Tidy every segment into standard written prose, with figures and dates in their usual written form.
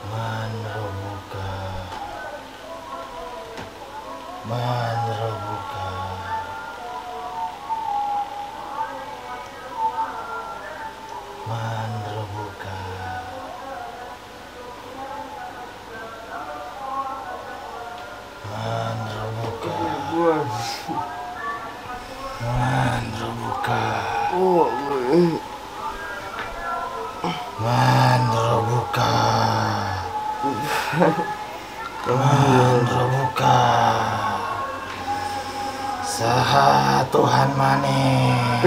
Man rabbuka. Man rabbuka. Man rabbuka. Man rabbuka. Man rabbuka. Man rabbuka. Man rabbuka. Saha Tuhan maneh.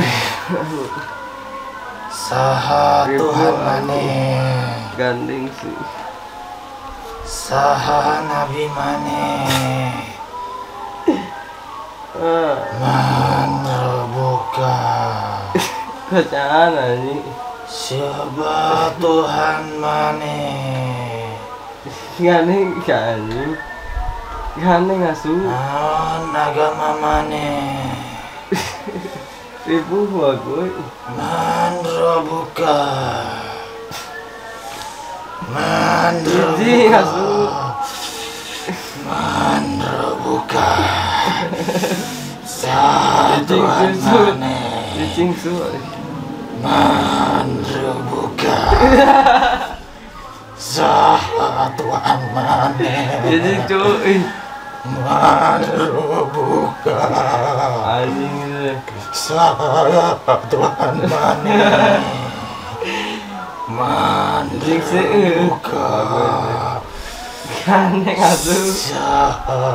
Saha Tuhan maneh. Gandeng sih. Saha Nabi maneh. Man rabbuka. Bacaan anjing. Siapa Tuhan maneh? Gandeng anjing. Gandeng asu. Naon agama maneh? Ribu bagus. Man rabbuka. Man Jijik asu. rabbuka. Man rabbuka. Saha Tuhan maneh. Cicing su. Man rabbuka. Saha Tuhan maneh. Jadi cuy. Man rabbuka. Anjing itu. Saha Tuhan maneh. Man rabbuka. Gandeng asu. Saha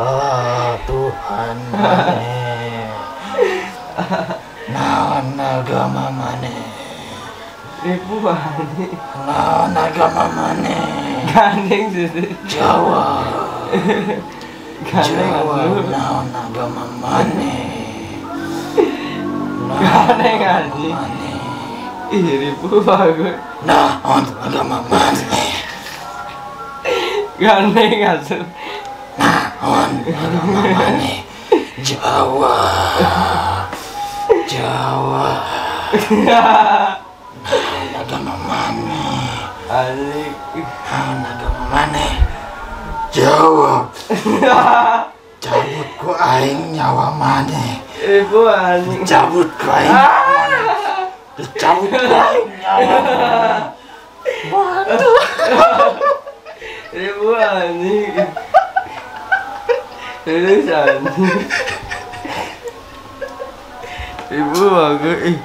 Tuhan maneh. Naon agama maneh? Ribu anjing. Naon agama maneh? Gandeng sih. Jawa. Gandeng Jawa. asu. Naon agama maneh? Gandeng anjing. Maneh. Ih, ribu bagus. Naon agama maneh? Gandeng asu. Naon agama maneh? Jawa. Jawa. Naon agama maneh? Anjing. Naon agama maneh? Jawa. Cabut ku aing nyawa maneh. Ribu anjing. Cabut ku aing nyawa maneh. Cabut ku aing nyawa maneh. Waduh. Ribu anjing. Terus anjing. Ribu bagus. Ih.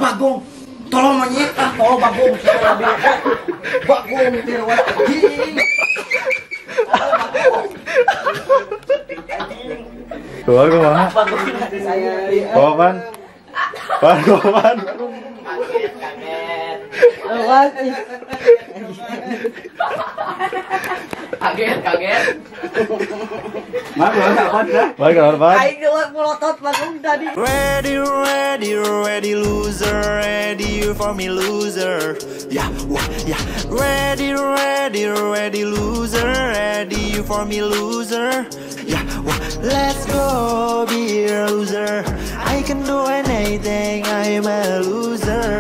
Bagong, tolong menyita, tolong Bagong, saya lebih Bagong, dirwan anjing. Keluar ke mana? Bagong saya. Kapan? Kapan? Kaget. Baik, kapan? Aing dewa melotot Bagong tadi. Ready, ready, ready, loser. Ready for me, loser. Yeah, yeah. Ready, ready, ready, loser. Ready for me, loser. Yeah, let's go, be a loser. I can do anything, I'm a loser.